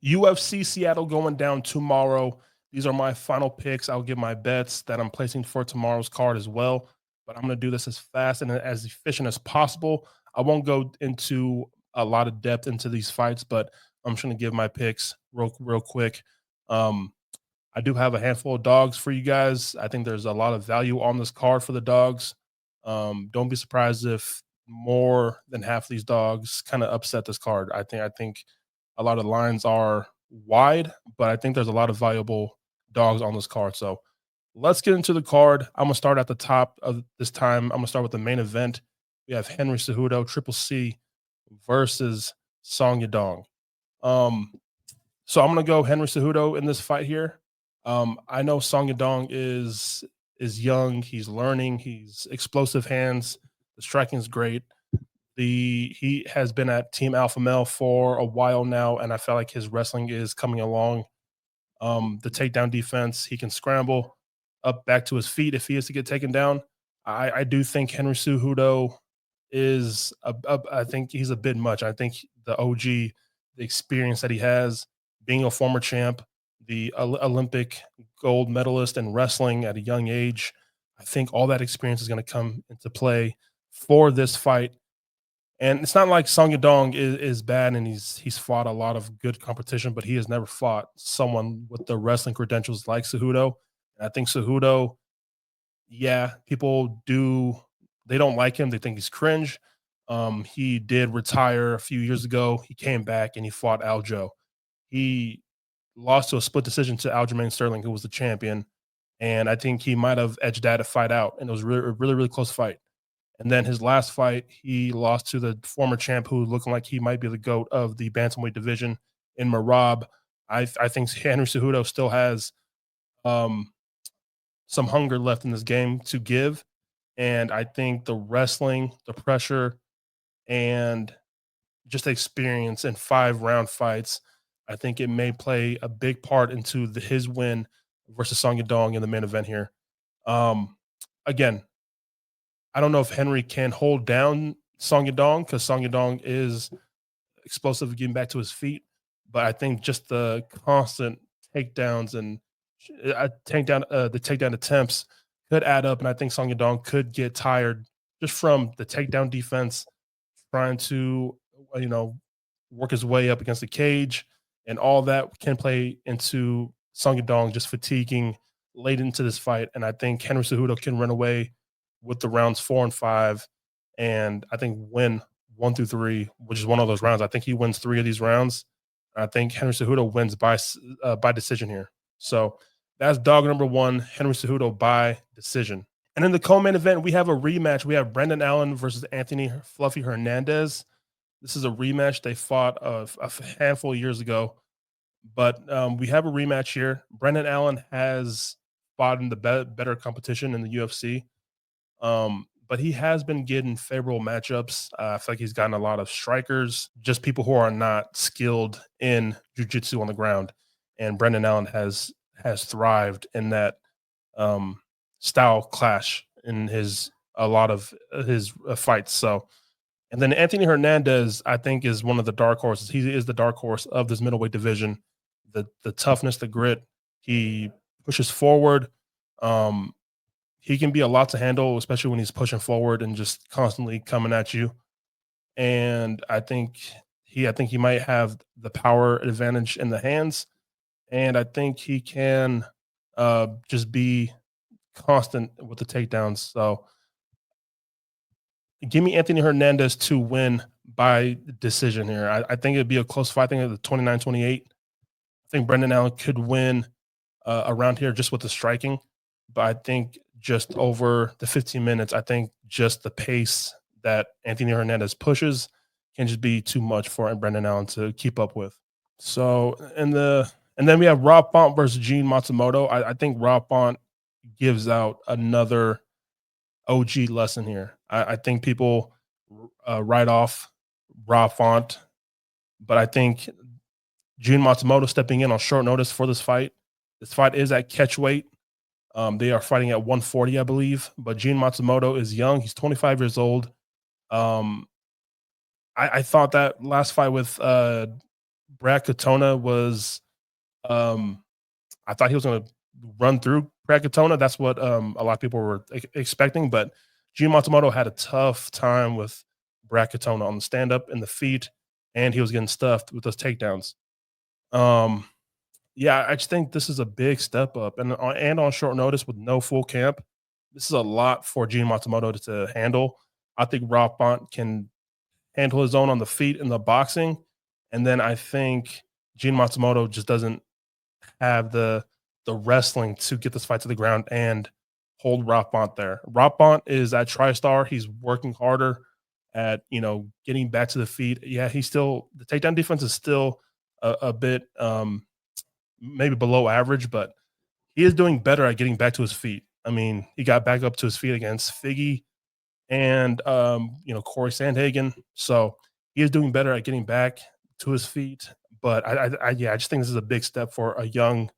UFC Seattle going down tomorrow. These are my final picks. I'll give my bets that I'm placing for tomorrow's card as well. But I'm going to do this as fast and as efficient as possible. I won't go into a lot of depth into these fights, but I'm just going to give my picks real quick. Um, I do have a handful of dogs for you guys. I think there's a lot of value on this card for the dogs. Don't be surprised if more than half of these dogs kind of upset this card. I think a lot of lines are wide, but I think there's a lot of valuable dogs on this card. So let's get into the card. I'm gonna start at the top of this time. I'm gonna start with the main event. We have Henry Cejudo, Triple C, versus Song Yadong. Um, so I'm gonna go Henry Cejudo in this fight here. I know Song Yadong is young. He's learning. He's explosive hands. The striking is great. He has been at Team Alpha Male for a while now, and I feel like his wrestling is coming along. The takedown defense, he can scramble up back to his feet if he is to get taken down. I do think Henry Cejudo is I think he's a bit much. I think the OG, the experience that he has, being a former champ, the Olympic gold medalist in wrestling at a young age, I think all that experience is going to come into play for this fight. And it's not like Song Yadong is bad and he's fought a lot of good competition, but he has never fought someone with the wrestling credentials like Cejudo. And I think Cejudo, yeah, people they don't like him. They think he's cringe. He did retire a few years ago. He came back and he fought Aljo. He lost to a split decision to Aljamain Sterling, who was the champion. And I think he might have edged that fight out. And it was a really close fight. And then his last fight, he lost to the former champ who looking like he might be the GOAT of the bantamweight division in Marab. I think Henry Cejudo still has some hunger left in this game to give. And I think the wrestling, the pressure, and just the experience in 5-round fights, I think it may play a big part into his win versus Song Yadong in the main event here. Again, I don't know if Henry can hold down Song Yadong because Song Yadong is explosive getting back to his feet. But I think just the constant takedowns and the takedown attempts could add up. And I think Song Yadong could get tired just from the takedown defense, trying to, work his way up against the cage. And all that can play into Song Yadong just fatiguing late into this fight. And I think Henry Cejudo can run away with the rounds 4 and 5, and I think win 1 through 3, which is one of those rounds. I think he wins 3 of these rounds. I think Henry Cejudo wins by decision here. So that's dog number 1, Henry Cejudo by decision. And in the co-main event, we have a rematch. We have Brendan Allen versus Anthony Fluffy Hernandez. This is a rematch. They fought a handful of years ago, but we have a rematch here. Brendan Allen has fought in the better competition in the UFC. But he has been getting favorable matchups. I feel like he's gotten a lot of strikers, just people who are not skilled in jiu-jitsu on the ground. And Brendan Allen has thrived in that style clash in a lot of his fights. So, and then Anthony Hernandez, I think, is one of the dark horses. He is the dark horse of this middleweight division. The toughness, the grit. He pushes forward. He can be a lot to handle, especially when he's pushing forward and just constantly coming at you. And I think he might have the power advantage in the hands, and I think he can just be constant with the takedowns. So give me Anthony Hernandez to win by decision here. I think it'd be a close fight. I think it's 29-28. I think Brendan Allen could win around here just with the striking. But I think just over the 15 minutes, I think just the pace that Anthony Hernandez pushes can just be too much for Brendan Allen to keep up with. So, and then we have Rob Font versus Gene Matsumoto. I think Rob Font gives out another OG lesson here. I think people write off Rob Font, but I think Gene Matsumoto stepping in on short notice for this fight. This fight is at catch weight. They are fighting at 140, I believe. But Gene Matsumoto is young. He's 25 years old. I thought that last fight with Brad Katona was, um, I thought he was going to run through Brad Katona. That's what a lot of people were expecting. But Gene Matsumoto had a tough time with Brad Katona on the stand up and the feet, and he was getting stuffed with those takedowns. Um, yeah, I just think this is a big step up, and on short notice with no full camp, this is a lot for Gene Matsumoto to handle. I think Rob Font can handle his own on the feet in the boxing, and then I think Gene Matsumoto just doesn't have the wrestling to get this fight to the ground and hold Rob Font there. Rob Font is at TriStar. He's working harder at getting back to the feet. Yeah, he's still the takedown defense is still a bit maybe below average, but he is doing better at getting back to his feet. I mean, he got back up to his feet against Figgy and Corey Sandhagen. So he is doing better at getting back to his feet. But yeah, I just think this is a big step for a young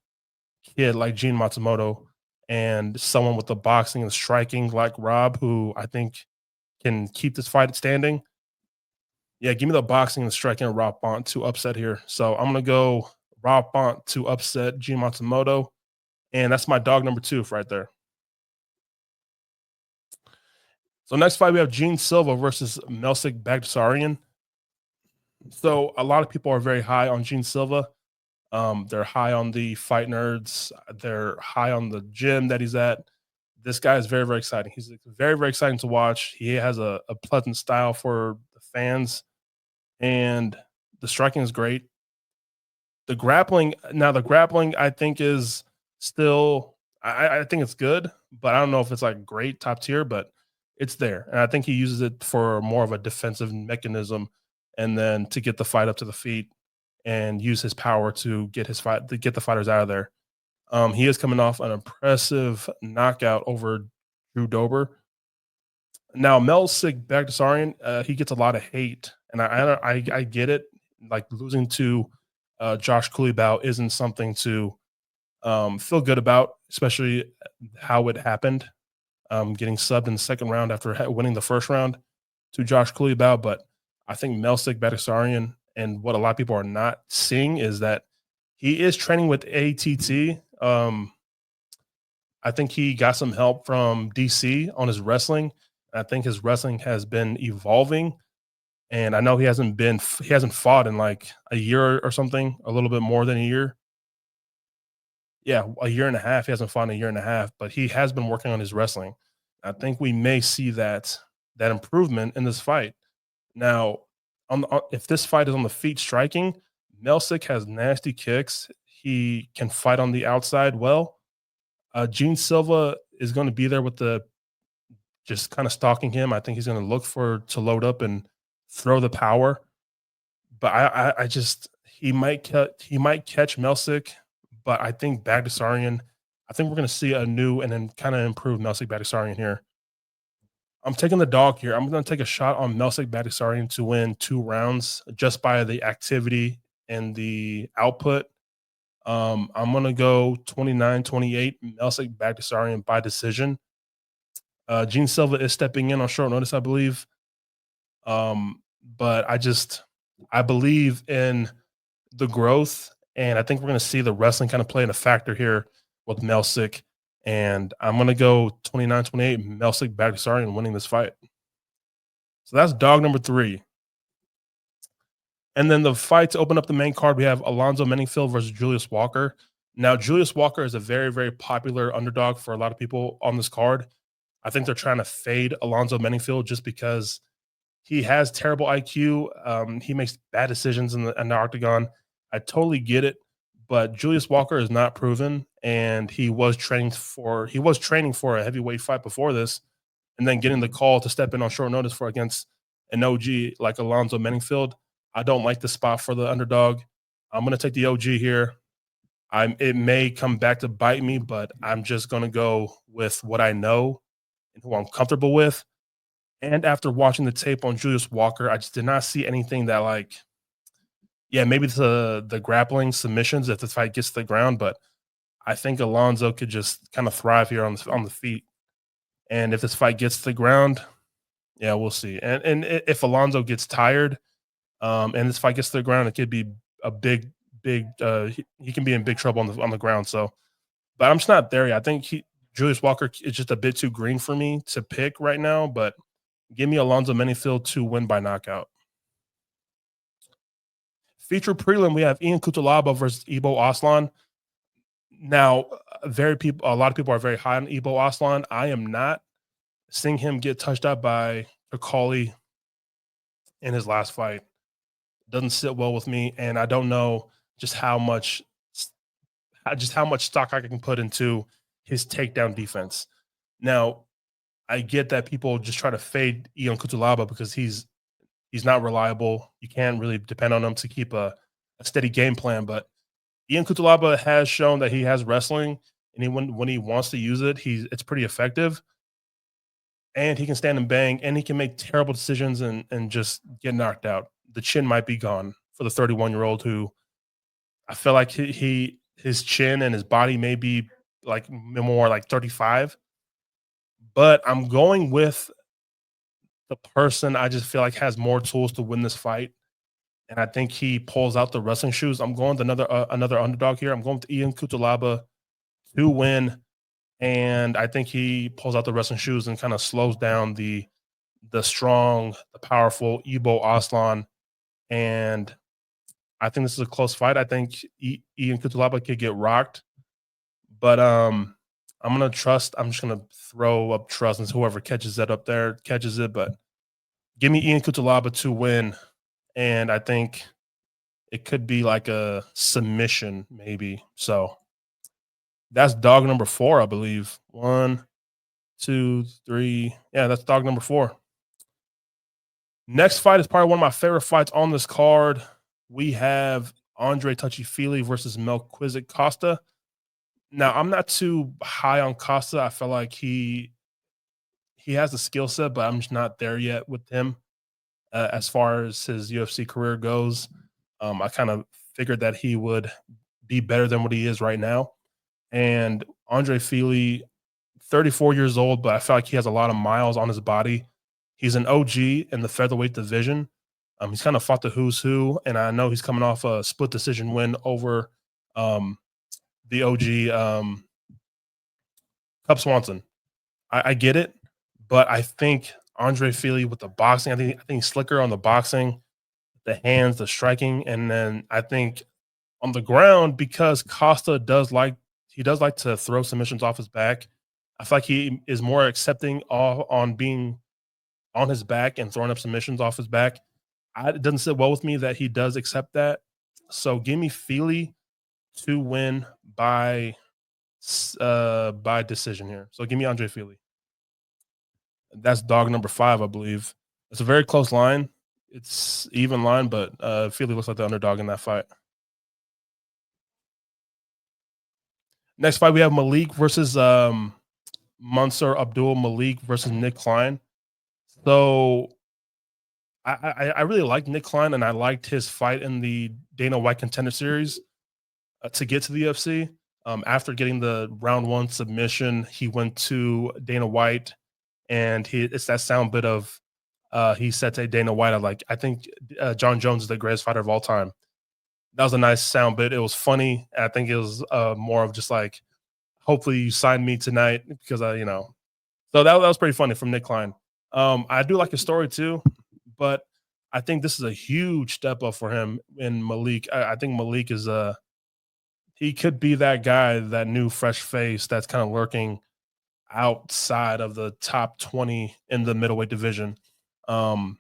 kid like Gene Matsumoto and someone with the boxing and striking like Rob, who I think can keep this fight standing. Yeah, give me the boxing and striking of Rob Font to upset here. So I'm gonna go Rob Font to upset Gene Matsumoto, and that's my dog number 2 right there. So next fight we have Gene Silva versus Melsik Bagdasaryan. So a lot of people are very high on Gene Silva. They're high on the fight nerds. They're high on the gym that he's at. This guy is very, very exciting. He's very, very exciting to watch. He has a pleasant style for the fans, and the striking is great. The grappling, I think is still, I think it's good, but I don't know if it's like great top tier, but it's there. And I think he uses it for more of a defensive mechanism and then to get the fight up to the feet and use his power to get the fighters out of there. He is coming off an impressive knockout over Drew Dober. Now, Melsik Bagdasaryan, he gets a lot of hate, and I get it. Like losing to Josh Kulibau isn't something to feel good about, especially how it happened. Getting subbed in the second round after winning the first round to Josh Kulibau. But I think Melsik Bagdasaryan and what a lot of people are not seeing is that he is training with ATT. I think he got some help from DC on his wrestling. I think his wrestling has been evolving, and I know he hasn't fought in like a year or something, a little bit more than a year. Yeah, a year and a half. He hasn't fought in a year and a half, but he has been working on his wrestling. I think we may see that improvement in this fight. Now, if this fight is on the feet striking, Melsik has nasty kicks. He can fight on the outside well. Gene Silva is going to be there with the just kind of stalking him. I think he's going to look for to load up and throw the power. But I just he might catch Melsik, but I think Bagdasaryan. I think we're going to see a new and then kind of improved Melsik Bagdasaryan here. I'm taking the dog here. I'm going to take a shot on Melsik Bagdasaryan to win 2 rounds just by the activity and the output. I'm going to go 29-28 Melsik Bagdasaryan by decision. Gene Silva is stepping in on short notice, I believe. But I believe in the growth, and I think we're going to see the wrestling kind of play in a factor here with Melsik. And I'm going to go 29-28 Melsik Bagdasaryan winning this fight. So that's dog number 3. And then the fight to open up the main card, we have Alonzo Menifield versus Julius Walker. Now, Julius Walker is a very, very popular underdog for a lot of people on this card. I think they're trying to fade Alonzo Menifield just because he has terrible IQ. He makes bad decisions in the octagon. I totally get it, but Julius Walker is not proven, and he was training for a heavyweight fight before this, and then getting the call to step in on short notice for against an OG like Alonzo Menifield. I don't like the spot for the underdog. I'm going to take the OG here. It may come back to bite me, but I'm just going to go with what I know and who I'm comfortable with. And after watching the tape on Julius Walker, I just did not see anything that maybe the grappling submissions if the fight gets to the ground, but I think Alonzo could just kind of thrive here on the feet. And if this fight gets to the ground, yeah, we'll see. And if Alonzo gets tired, and this fight gets to the ground, it could be a big. He can be in big trouble on the ground. So, but I'm just not there yet. I think Julius Walker is just a bit too green for me to pick right now. But give me Alonzo Menifield to win by knockout. Feature prelim, we have Ian Kutalaba versus Ibo Aslan. Now, a lot of people are very high on Ibo Aslan. I am not. Seeing him get touched up by Akali in his last fight doesn't sit well with me, and I don't know just how much stock I can put into his takedown defense. Now, I get that people just try to fade Ion Kutalaba because he's not reliable. You can't really depend on him to keep a steady game plan. But Ian Kutalaba has shown that he has wrestling, and when he wants to use it, it's pretty effective. And he can stand and bang, and he can make terrible decisions and just get knocked out. The chin might be gone for the 31-year-old who I feel like his chin and his body may be like more like 35. But I'm going with the person I just feel like has more tools to win this fight. And I think he pulls out the wrestling shoes. I'm going with another underdog here. I'm going with Ian Kutalaba to win. And I think he pulls out the wrestling shoes and kind of slows down the strong, the powerful Ibo Aslan. And I think this is a close fight. I think Ian Kutalaba could get rocked. But I'm just gonna throw up trust, and whoever catches that up there catches it. But give me Ian Kutalaba to win. And I think it could be like a submission, maybe. So that's dog number 4, I believe. 1, 2, 3. Yeah, that's dog number 4. Next fight is probably one of my favorite fights on this card. We have Andre Touchy-Feely versus Melquizac Costa. Now, I'm not too high on Costa. I feel like he has the skill set, but I'm just not there yet with him. As far as his UFC career goes, I kind of figured that he would be better than what he is right now. And Andre Feely, 34 years old, but I feel like he has a lot of miles on his body. He's an OG in the featherweight division. He's kind of fought the who's who, and I know he's coming off a split decision win over the OG Cub Swanson. I get it, but I think Andre Feely with the boxing, I think he's slicker on the boxing, the hands, the striking, and then I think on the ground, because Costa does like to throw submissions off his back. I feel like he is more accepting on being on his back and throwing up submissions off his back. It doesn't sit well with me that he does accept that. So give me Feely to win by decision here. So give me Andre Feely. That's dog number 5, I believe. It's a very close line. It's even line, but Feely looks like the underdog in that fight. Next fight, we have Malik versus Mansour Abdul Malik versus Nick Klein. So I really liked Nick Klein, and I liked his fight in the Dana White Contender Series to get to the UFC. After getting the round 1 submission, he went to Dana White, and it's that sound bit of he said to Dana White, I think John Jones is the greatest fighter of all time. That was a nice sound bit. It was funny. I think it was more of just like, hopefully you sign me tonight because So that was pretty funny from Nick Klein. I do like his story too, but I think this is a huge step up for him in Malik. I think Malik is he could be that guy, that new fresh face that's kind of lurking outside of the top 20 in the middleweight division. So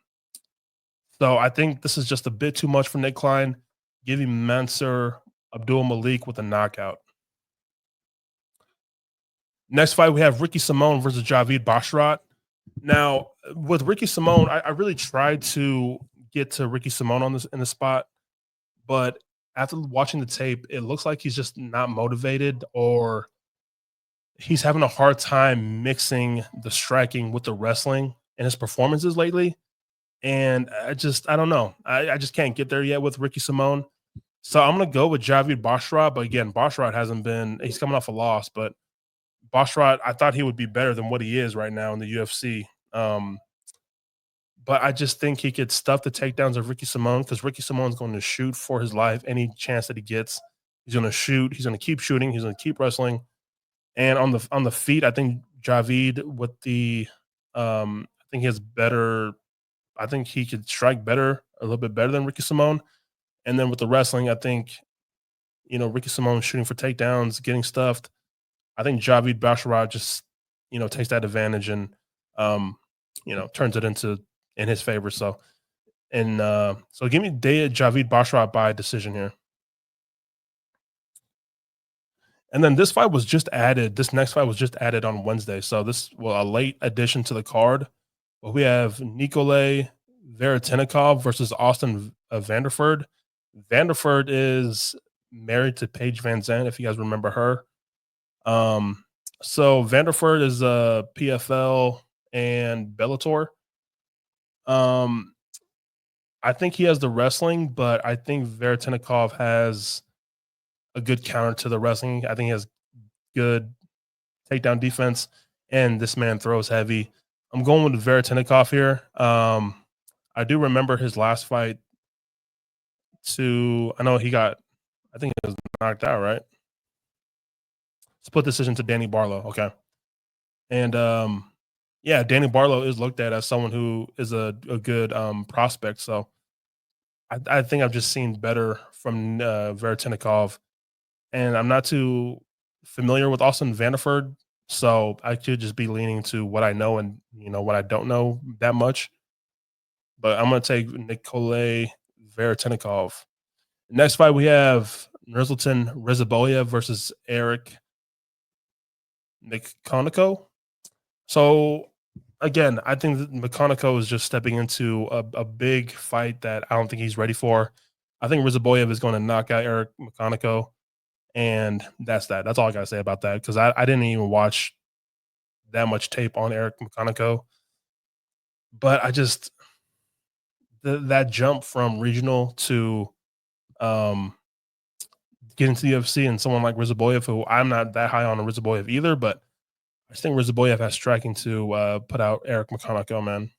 I think this is just a bit too much for Nick Klein. Give him Mansour Abdul Malik with a knockout. Next fight, we have Ricky Simone versus Javid Basharat. Now, with Ricky Simone, I really tried to get to Ricky Simone in the spot, but after watching the tape, it looks like he's just not motivated, or he's having a hard time mixing the striking with the wrestling in his performances lately. And I don't know. I just can't get there yet with Ricky Simone. So I'm going to go with Javid Basharat. But again, Basharat he's coming off a loss, but Basharat, I thought he would be better than what he is right now in the UFC. but I just think he could stuff the takedowns of Ricky Simone because Ricky Simone's going to shoot for his life any chance that he gets. He's going to shoot. He's going to keep shooting. He's going to keep wrestling. And on the feet, I think Javid with I think he has better. I think he could strike better, a little bit better than Ricky Simone. And then with the wrestling, I think Ricky Simone shooting for takedowns, getting stuffed. I think Javid Basharat just takes that advantage and um, turns it into in his favor. So give me Javid Basharat by decision here. And then this fight was just added. This next fight was just added on Wednesday. So this a late addition to the card. But we have Nikolay Veretennikov versus Austin Vanderford. Vanderford is married to Paige Van Zandt, if you guys remember her. So Vanderford is a PFL and Bellator. I think he has the wrestling, but I think Veretennikov has a good counter to the wrestling. I think he has good takedown defense, and this man throws heavy. I'm going with Veretennikov here. I do remember his last fight. I know I think he was knocked out, right? Split decision to Danny Barlow. Okay, and yeah, Danny Barlow is looked at as someone who is a good prospect. So I think I've just seen better from Veretennikov, and I'm not too familiar with Austin Vanderford, so I could just be leaning to what I know and what I don't know that much. But I'm going to take Nikolay Veretennikov. Next fight we have Nursultan Rezaboyev versus Eric McConaughey. So again, I think that McConaughey is just stepping into a big fight that I don't think he's ready for. I think Rezaboyev is going to knock out Eric McConaughey, and that's that. That's all I got to say about that because I didn't even watch that much tape on Eric McConaughey, but I just that jump from regional to um, getting to the UFC and someone like Rezaboyev, who I'm not that high on Rezaboyev either, but I just think Rezaboyev has striking to put out Eric McConaughey, man.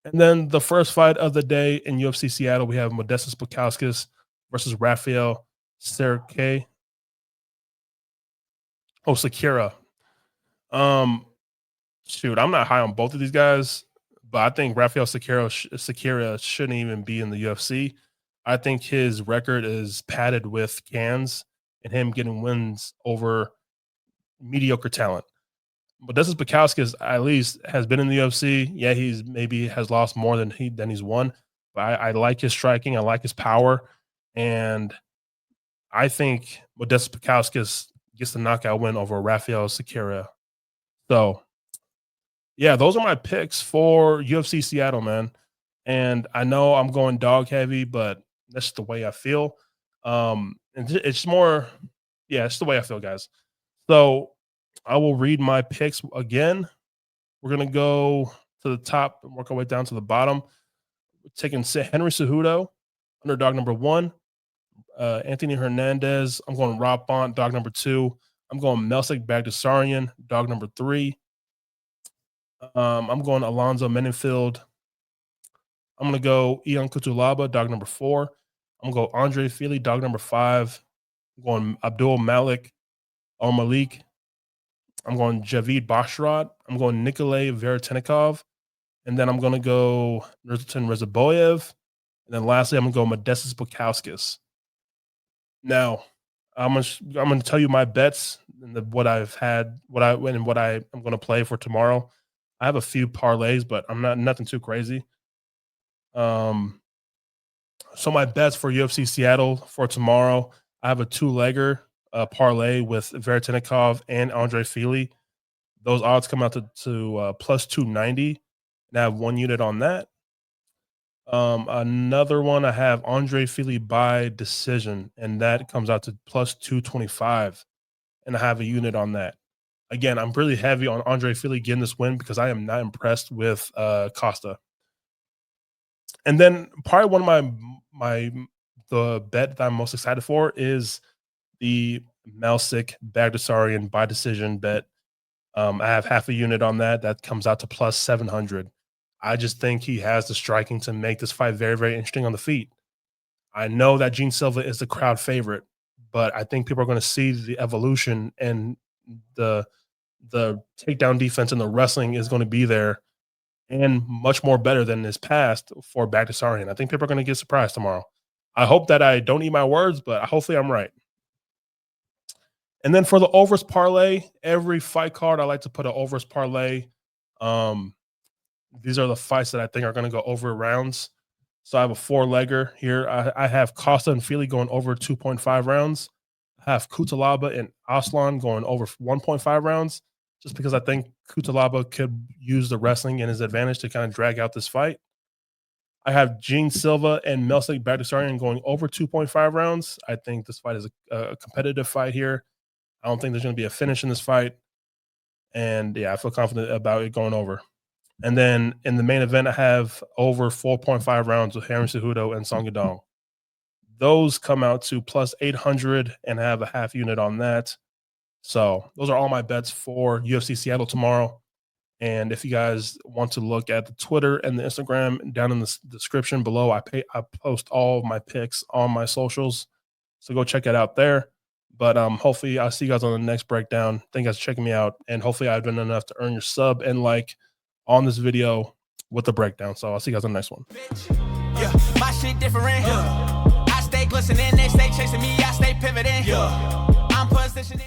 And then the first fight of the day in UFC Seattle, we have Modestas Bukauskas versus Rafael Serke. Oh, Sakura. Um, Shoot, I'm not high on both of these guys, but I think Rafael Sakura shouldn't even be in the UFC. I think his record is padded with cans and him getting wins over mediocre talent. But this is Bukowski at least has been in the UFC. Yeah, he's maybe has lost more than he's won. But I like his striking. I like his power, and I think Modestas Bukauskas gets the knockout win over Rafael Sakura. So yeah, those are my picks for UFC Seattle, man. And I know I'm going dog heavy, but that's just the way I feel. And it's more, yeah, it's the way I feel, guys. So I will read my picks again. We're gonna go to the top and work our way down to the bottom. We're taking Henry Cejudo, underdog number 1. Anthony Hernandez. I'm going Rob Font, dog number 2. I'm going Melsik Bagdasaryan, dog number 3. I'm going Alonzo Menenfield. I'm gonna go Ian Kutulaba, dog number 4. I'm gonna go Andre Fili, dog number 5. I'm going Abdul Malik or Malik. I'm going Javid Basharat. I'm going Nikolay Veretennikov. And then I'm going to go Nursultan Rezaboyev. And then lastly, I'm going to go Modestas Bukauskas. Now, I'm going to tell you my bets and what I've had, what I'm going to play for tomorrow. I have a few parlays, but I'm nothing too crazy. So my bets for UFC Seattle for tomorrow, I have a 2-legger parlay with Veretennikov and Andre Fili. Those odds come out to plus 290, and I have 1 unit on that. Another one, I have Andre Fili by decision, and that comes out to plus 225, and I have a unit on that. Again, I'm really heavy on Andre Fili getting this win because I am not impressed with Costa. And then probably one of the bet that I'm most excited for is the Melsik Bagdasaryan by decision bet. I have half a unit on that. That comes out to plus 700. I just think he has the striking to make this fight very, very interesting on the feet. I know that Gene Silva is the crowd favorite, but I think people are going to see the evolution and the the takedown defense and the wrestling is going to be there and much more better than this past for Baghdasaryan. I think people are going to get surprised tomorrow. I hope that I don't eat my words, but hopefully I'm right. And then for the overs parlay, every fight card I like to put an overs parlay. Um, these are the fights that I think are going to go over rounds. So I have a 4-legger here. I have Costa and Fili going over 2.5 rounds. I have Kutalaba and Aslan going over 1.5 rounds, just because I think Kutalaba could use the wrestling in his advantage to kind of drag out this fight. I have Gene Silva and Melsik Baghdasaryan going over 2.5 rounds. I think this fight is a competitive fight here. I don't think there's going to be a finish in this fight. And yeah, I feel confident about it going over. And then in the main event, I have over 4.5 rounds with Henry Cejudo and Song Yadong. Those come out to plus 800 and have a half unit on that. So those are all my bets for UFC Seattle tomorrow. And if you guys want to look at the Twitter and the Instagram down in the description below, I post all of my picks on my socials. So go check it out there. But hopefully I'll see you guys on the next breakdown. Thank you guys for checking me out. And hopefully I've done enough to earn your sub and like on this video with the breakdown. So I'll see you guys on the next one. Yeah, my shit different. I stay glistening, they stay chasing me, I stay pivoting. I'm positioning.